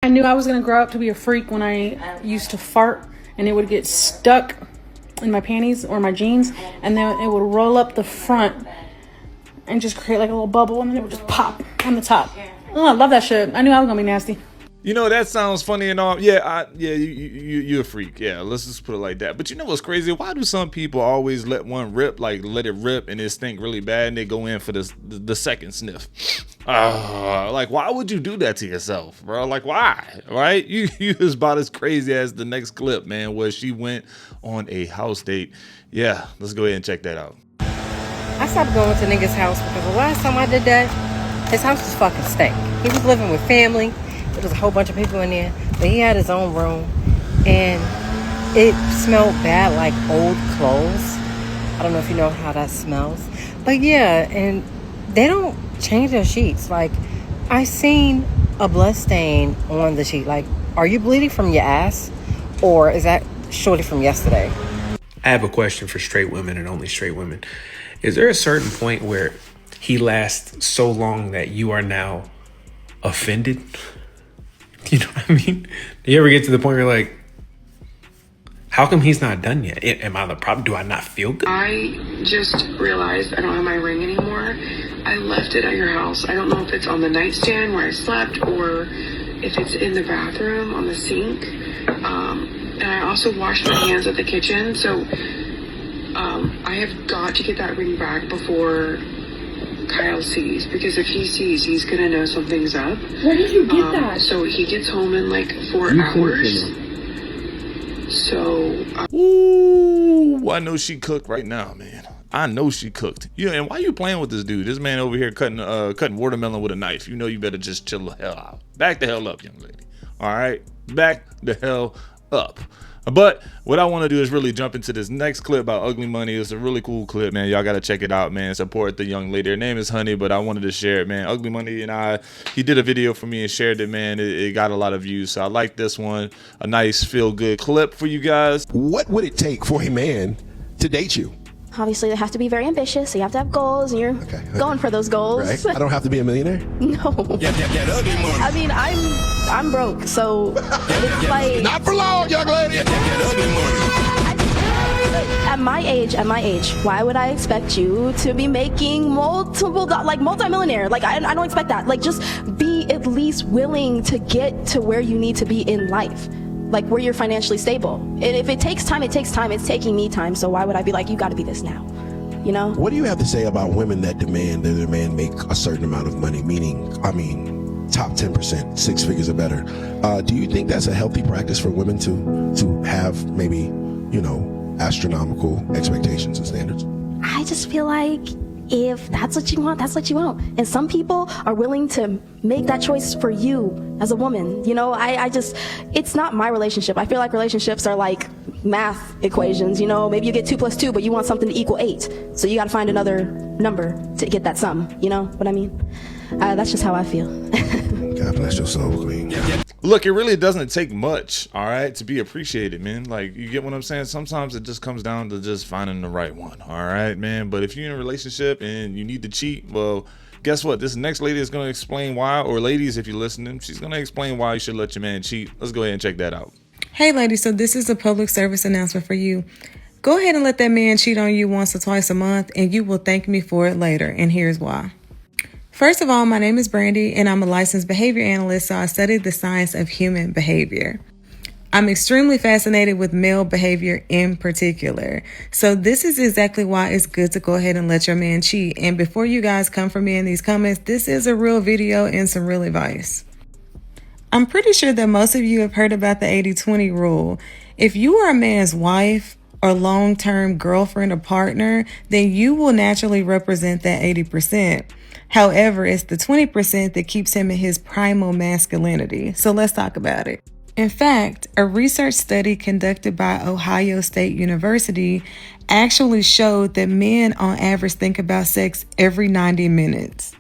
knew I was going to grow up to be a freak when I used to fart and it would get stuck in my panties or my jeans, and then it would roll up the front and just create like a little bubble, and then it would just pop on the top. Oh, I love that shit. I knew I was going to be nasty. You know, that sounds funny and all. Yeah, you're a freak. Yeah, let's just put it like that. But you know what's crazy? Why do some people always let one rip, like let it rip and it stink really bad, and they go in for the second sniff? Like, why would you do that to yourself, bro? Like, why? Right? You is about as crazy as the next clip, man, where she went on a house date. Yeah, let's go ahead and check that out. I stopped going to nigga's house because the last time I did that, his house was fucking stank. He was living with family. There was a whole bunch of people in there, but he had his own room, and it smelled bad, like old clothes. I don't know if you know how that smells, but yeah, and they don't change their sheets. Like, I seen a blood stain on the sheet. Like, are you bleeding from your ass, or is that shorty from yesterday? I have a question for straight women and only straight women. Is there a certain point where he lasts so long that you are now offended? You know what I mean? Do you ever get to the point where you're like, how come he's not done yet? Am I the problem? Do I not feel good? I just realized I don't have my ring anymore. I left it at your house. I don't know if it's on the nightstand where I slept or if it's in the bathroom on the sink. And I also washed my hands at the kitchen. So I have got to get that ring back before Kyle sees, because if he sees, he's gonna know something's up. Where did you get that? So he gets home in like 4 hours. So ooh, I know she cooked right now, man. I know she cooked. Yeah, and why you playing with this dude? This man over here cutting watermelon with a knife. You know you better just chill the hell out. Back the hell up, young lady. All right, back the hell up. But what I want to do is really jump into this next clip about Ugly Money. It's a really cool clip, man. Y'all got to check it out, man. Support the young lady. Her name is Honey, but I wanted to share it, man. Ugly Money and he did a video for me and shared it, man. It got a lot of views. So I like this one. A nice feel-good clip for you guys. What would it take for a man to date you? Obviously, they have to be very ambitious, so you have to have goals, and you're going for those goals. Right? I don't have to be a millionaire? No. I mean, I'm broke, so it's like... Not for long, young lady! At my age, why would I expect you to be making multi-millionaire? Like, I don't expect that. Like, just be at least willing to get to where you need to be in life. Like, where you're financially stable. And if it takes time, it takes time. It's taking me time, so why would I be like, you gotta be this now, you know? What do you have to say about women that demand that their man make a certain amount of money, meaning, top 10%, 6 figures or better? Do you think that's a healthy practice for women to have maybe, astronomical expectations and standards? I just feel like if that's what you want, that's what you want. And some people are willing to make that choice for you as a woman. It's not my relationship. I feel like relationships are like math equations. Maybe you get 2 + 2, but you want something to equal 8. So you got to find another number to get that sum. You know what I mean? That's just how I feel. God bless your soul, queen. Look, it really doesn't take much, all right, to be appreciated, man. Like, you get what I'm saying? Sometimes it just comes down to just finding the right one, all right, man? But if you're in a relationship and you need to cheat, well, guess what? This next lady is going to explain why, or ladies, if you're listening, she's going to explain why you should let your man cheat. Let's go ahead and check that out. Hey, ladies, so this is a public service announcement for you. Go ahead and let that man cheat on you once or twice a month, and you will thank me for it later, and here's why. First of all, my name is Brandy, and I'm a licensed behavior analyst, so I studied the science of human behavior. I'm extremely fascinated with male behavior in particular. So this is exactly why it's good to go ahead and let your man cheat. And before you guys come for me in these comments, this is a real video and some real advice. I'm pretty sure that most of you have heard about the 80-20 rule. If you are a man's wife or long-term girlfriend or partner, then you will naturally represent that 80%. However, it's the 20% that keeps him in his primal masculinity. So let's talk about it. In fact, a research study conducted by Ohio State University actually showed that men on average think about sex every 90 minutes.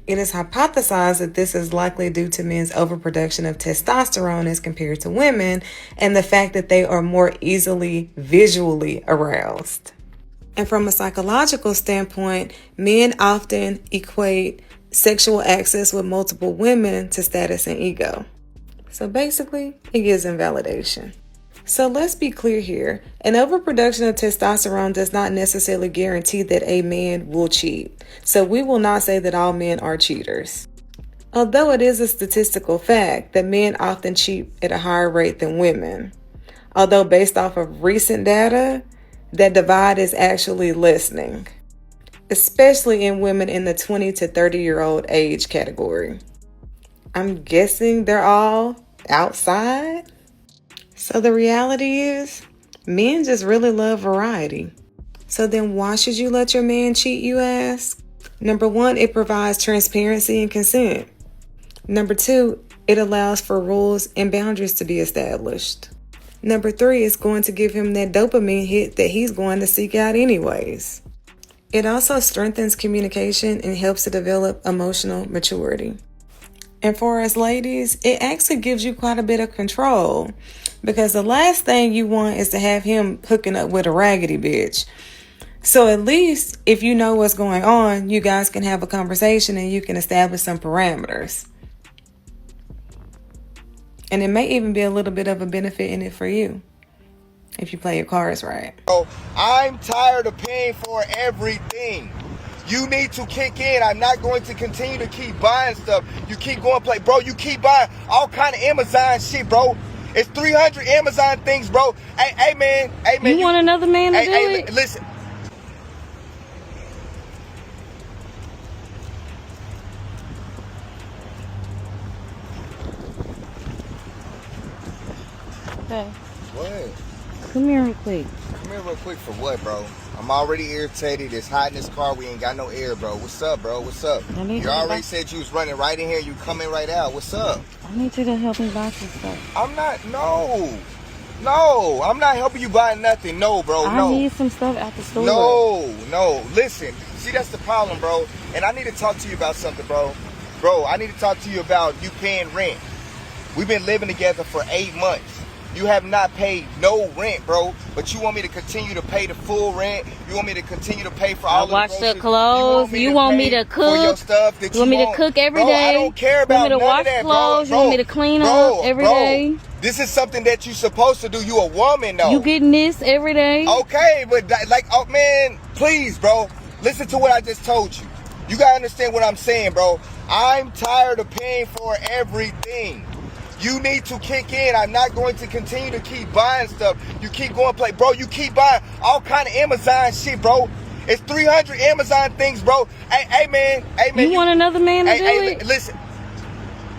It is hypothesized that this is likely due to men's overproduction of testosterone as compared to women, and the fact that they are more easily visually aroused. And from a psychological standpoint, men often equate sexual access with multiple women to status and ego. So basically, it gives him validation. So let's be clear here. An overproduction of testosterone does not necessarily guarantee that a man will cheat. So we will not say that all men are cheaters. Although it is a statistical fact that men often cheat at a higher rate than women. Although based off of recent data, that divide is actually lessening, especially in women in the 20 to 30-year-old age category. I'm guessing they're all outside. So the reality is, men just really love variety. So then why should you let your man cheat, you ask? Number one, it provides transparency and consent. Number two, it allows for rules and boundaries to be established. Number three, it's going to give him that dopamine hit that he's going to seek out anyways. It also strengthens communication and helps to develop emotional maturity. And for us ladies, it actually gives you quite a bit of control, because the last thing you want is to have him hooking up with a raggedy bitch. So at least if you know what's going on, you guys can have a conversation and you can establish some parameters. And it may even be a little bit of a benefit in it for you if you play your cards right. Oh, I'm tired of paying for everything. You need to kick in. I'm not going to continue to keep buying stuff. You keep going play. Bro, you keep buying all kind of Amazon shit, bro. It's 300 Amazon things, bro. Hey, man. You want another man to do it? Listen. Okay. What? Come here real quick. Come here real quick for what, bro? I'm already irritated. It's hot in this car. We ain't got no air, bro. What's up, bro? What's up? You already said you was running right in here. You coming right out. What's up? I need you to help me buy some stuff. I'm not. No. I'm not helping you buy nothing. No, bro. I need some stuff at the store. No. Listen. See, that's the problem, bro. And I need to talk to you about something, bro. Bro, I need to talk to you about you paying rent. We've been living together for 8 months. You have not paid no rent, bro. But you want me to continue to pay the full rent. You want me to continue to pay for all I wash the groceries. the clothes. You want me to cook? For your stuff that you want me to cook every day? I don't care about you want me to wash that, clothes? bro. You want me to clean up every day? This is something that you're supposed to do. You a woman, though. You getting this every day? Okay, but like, oh man, please, bro. Listen to what I just told you. You gotta understand what I'm saying, bro. I'm tired of paying for everything. You need to kick in. I'm not going to continue to keep buying stuff. You keep going play. Bro, you keep buying all kind of Amazon shit, bro. It's 300 Amazon things, bro. Hey, man. You want another man to do it? Listen.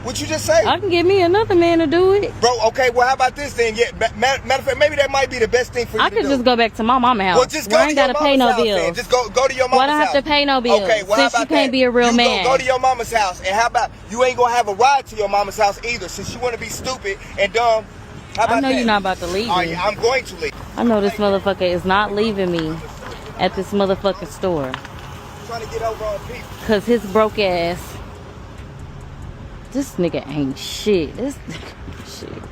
What you just say? I can get me another man to do it. Bro, okay, well, how about this then? Yeah, matter of fact, maybe that might be the best thing for you to do. I could just go back to my mama house. Well, just go I ain't got to pay no bills. Then. Just go to your mama's house. Why do I have to pay no bills? Okay, well, since how about you can't be a real man. Go to your mama's house. And how about you ain't going to have a ride to your mama's house either, since you want to be stupid and dumb. How about I know that? you're not about to leave me. I'm going to leave. I know this motherfucker is not leaving me at this motherfucking store. I'm trying to get over on people. Because his broke ass. This nigga ain't shit. This nigga shit.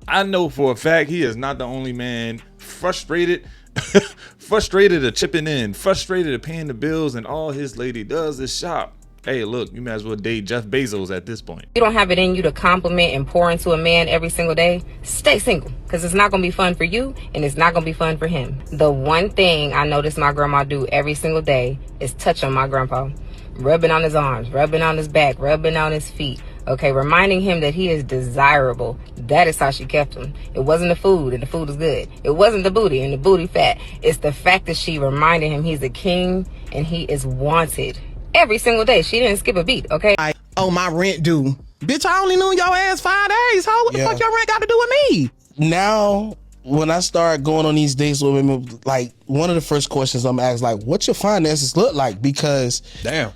I know for a fact he is not the only man frustrated of chipping in, frustrated of paying the bills, and all his lady does is shop. Hey, look, you might as well date Jeff Bezos at this point. You don't have it in you to compliment and pour into a man every single day. Stay single, because it's not going to be fun for you and it's not going to be fun for him. The one thing I notice my grandma do every single day is touch on my grandpa. Rubbing on his arms, rubbing on his back, rubbing on his feet. Okay, reminding him that he is desirable. That is how she kept him. It wasn't the food, and the food is good. It wasn't the booty, and the booty fat. It's the fact that she reminded him he's a king and he is wanted. Every single day. She didn't skip a beat, okay? My rent due. Bitch, I only knew your ass 5 days. How what the fuck your rent got to do with me? Now, when I start going on these dates with women, like, one of the first questions I'm asked, like, what's your finances look like? Because damn,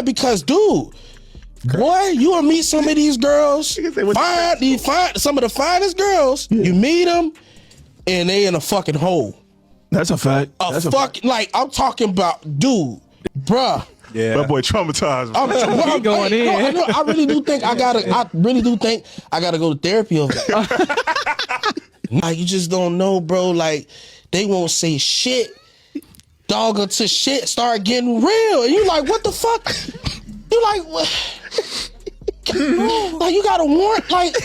because dude, boy, you will meet some of these girls, some of the finest girls. You meet them, and they in a fucking hole. That's a fact. Like, I'm talking about, dude, bruh. Yeah, that boy traumatized. I'm going in. I really do think I gotta go to therapy over that. Like, you just don't know, bro. Like, they won't say shit. Dog until shit start getting real. And you like, what the fuck? You like, what? Like, you got a warrant? Like,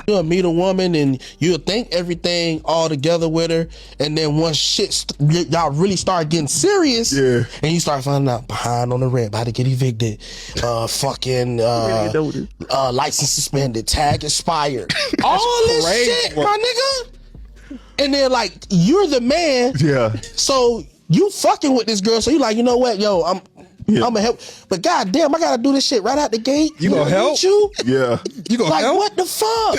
you'll meet a woman and you'll think everything all together with her, and then once y'all really start getting serious, and you start finding out behind on the rent, about to get evicted, license suspended, tag expired, all this shit, my nigga. And then, like, you're the man. Yeah. So you fucking with this girl. So you like, you know what, yo, I'm gonna help. But goddamn, I gotta do this shit right out the gate. You gonna help? You? Yeah. You gonna Like, help? what the fuck?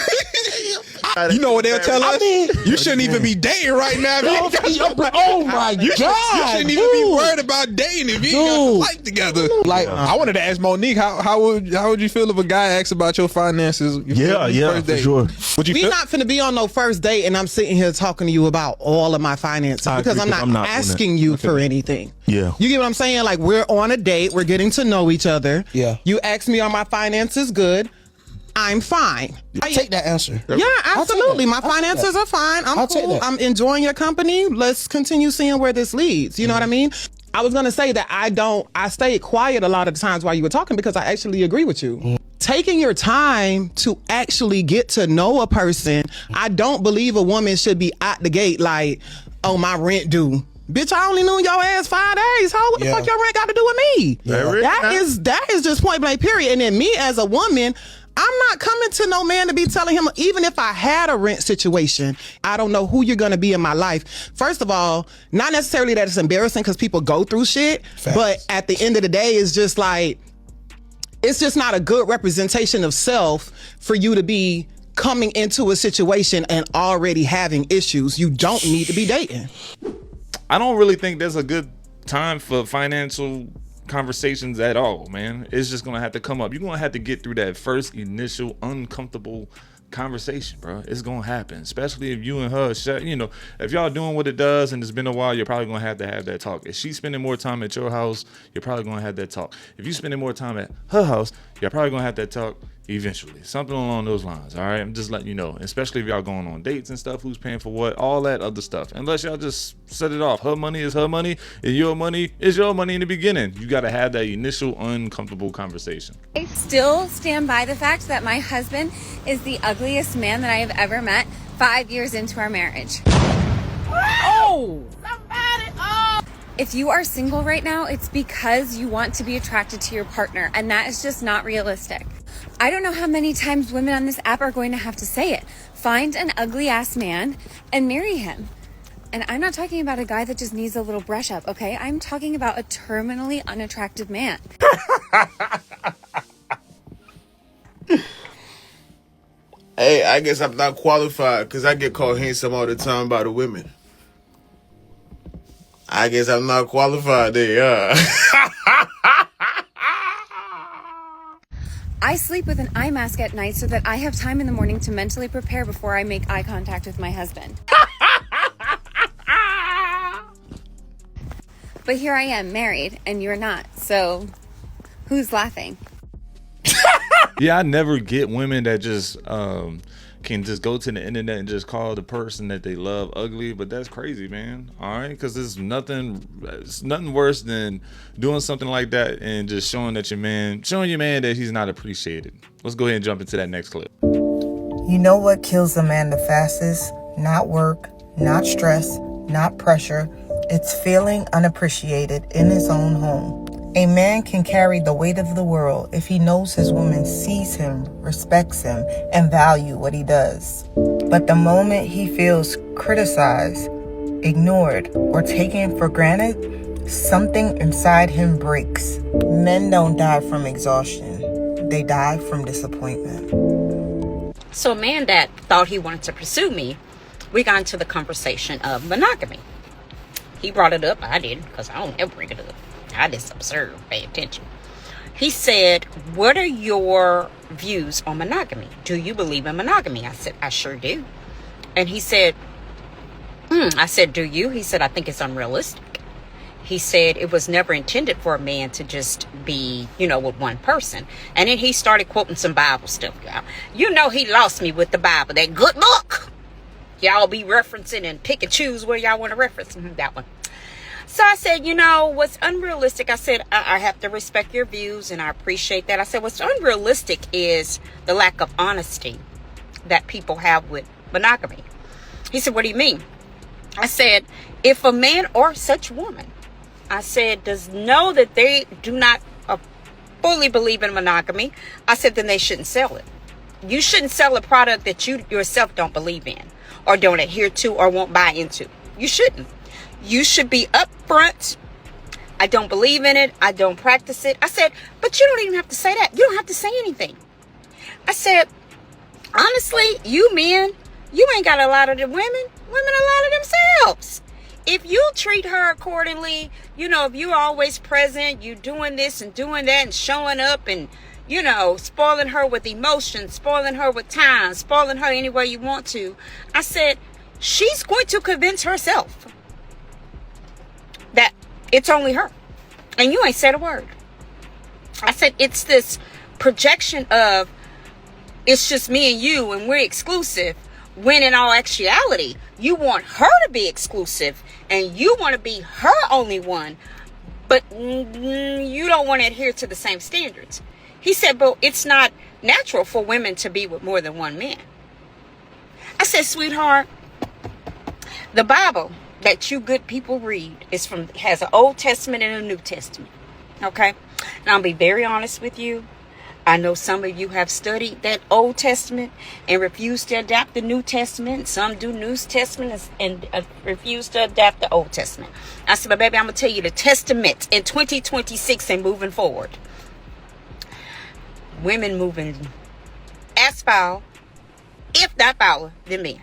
You know what they'll tell us? I mean, you shouldn't even be dating right now. Oh my God. You shouldn't even be worried about dating if you ain't got your life together. Like, I wanted to ask Monique, how would you feel if a guy asks about your finances? For sure. Would you we feel? not finna be on no first date and I'm sitting here talking to you about all of my finances because I'm not asking you for anything. Yeah. You get what I'm saying? Like, we're on a date, we're getting to know each other. Yeah. You ask me, are my finances good? I'm fine. I take that answer. Yeah, absolutely. My finances are fine. I'm cool. I'm enjoying your company. Let's continue seeing where this leads. You know what I mean? I was going to say that I stayed quiet a lot of the times while you were talking because I actually agree with you. Taking your time to actually get to know a person, I don't believe a woman should be out the gate like, oh, my rent due. Bitch, I only knew your ass 5 days. What the fuck your rent got to do with me? That is just point blank, period. And then me as a woman, I'm not coming to no man to be telling him, even if I had a rent situation, I don't know who you're going to be in my life. First of all, not necessarily that it's embarrassing because people go through shit, but at the end of the day, it's just like, it's just not a good representation of self for you to be coming into a situation and already having issues. You don't need to be dating. I don't really think there's a good time for financial conversations at all, man. It's just gonna have to come up. You're gonna have to get through that first initial uncomfortable conversation, bro. It's gonna happen, especially if you and her if y'all doing what it does and it's been a while, you're probably gonna have to have that talk. If she's spending more time at your house, you're probably gonna have that talk. If you're spending more time at her house, you're probably gonna have that talk eventually. Something along those lines. All right, I'm just letting you know, especially if y'all going on dates and stuff, who's paying for what, all that other stuff. Unless y'all just set it off, her money is her money and your money is your money in the beginning. You got to have that initial uncomfortable conversation. I still stand by the fact that my husband is the ugliest man that I have ever met 5 years into our marriage. Oh! Somebody! Oh! If you are single right now, it's because you want to be attracted to your partner, and that is just not realistic. I don't know how many times women on this app are going to have to say it. Find an ugly ass man and marry him. And I'm not talking about a guy that just needs a little brush up, okay? I'm talking about a terminally unattractive man. Hey, I guess I'm not qualified because I get called handsome all the time by the women. I guess I'm not qualified there, I sleep with an eye mask at night so that I have time in the morning to mentally prepare before I make eye contact with my husband. But here I am, married, and you're not. So who's laughing? Yeah, I never get women that just can just go to the internet and just call the person that they love ugly, but that's crazy, man. All right, because it's nothing worse than doing something like that and just showing your man that he's not appreciated. Let's go ahead and jump into that next clip. You know what kills a man the fastest? Not work, not stress, not pressure. It's feeling unappreciated in his own home. A man can carry the weight of the world if he knows his woman sees him, respects him, and value what he does. But the moment he feels criticized, ignored, or taken for granted, something inside him breaks. Men don't die from exhaustion. They die from disappointment. So a man that thought he wanted to pursue me, we got into the conversation of monogamy. He brought it up. I didn't, because I don't ever bring it up. I just observe, pay attention. He said, what are your views on monogamy? Do you believe in monogamy? I said, I sure do. And he said, I said, do you? He said, I think it's unrealistic. He said it was never intended for a man to just be, with one person. And then he started quoting some Bible stuff, y'all. You know he lost me with the Bible, that good book. Y'all be referencing and pick and choose where y'all want to reference that one. So I said, you know, what's unrealistic, I said, I have to respect your views and I appreciate that. I said, what's unrealistic is the lack of honesty that people have with monogamy. He said, what do you mean? I said, if a man or such woman, I said, does know that they do not fully believe in monogamy, I said, then they shouldn't sell it. You shouldn't sell a product that you yourself don't believe in or don't adhere to or won't buy into. You shouldn't. You should be upfront. I don't believe in it. I don't practice it. I said, but you don't even have to say that. You don't have to say anything. I said, honestly, you men, you ain't got a lot of the women a lot of themselves. If you treat her accordingly, you know, if you're always present, you doing this and doing that and showing up and, you know, spoiling her with emotions, spoiling her with time, spoiling her any way you want to. I said, she's going to convince herself that it's only her. And you ain't said a word. I said, it's this projection of it's just me and you and we're exclusive, when in all actuality, you want her to be exclusive and you want to be her only one, but you don't want to adhere to the same standards. He said, but it's not natural for women to be with more than one man. I said, sweetheart, the Bible that you good people read has an Old Testament and a New Testament. Okay? And I'll be very honest with you. I know some of you have studied that Old Testament and refused to adapt the New Testament. Some do New Testament and refuse to adapt the Old Testament. I said, but baby, I'm going to tell you the Testament in 2026 and moving forward. Women moving as foul, if not fouler, than men.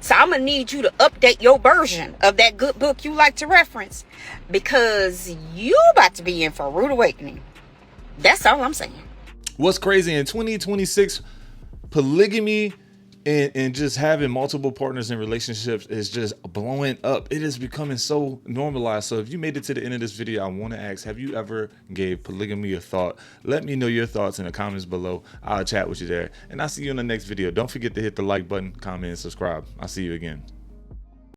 So I'm going to need you to update your version of that good book you like to reference, because you about to be in for a rude awakening. That's all I'm saying. What's crazy in 2026, polygamy and just having multiple partners in relationships is just blowing up. It is becoming so normalized. So if you made it to the end of this video, I want to ask, have you ever gave polygamy a thought? Let me know your thoughts in the comments below. I'll chat with you there. And I'll see you in the next video. Don't forget to hit the like button, comment, and subscribe. I'll see you again.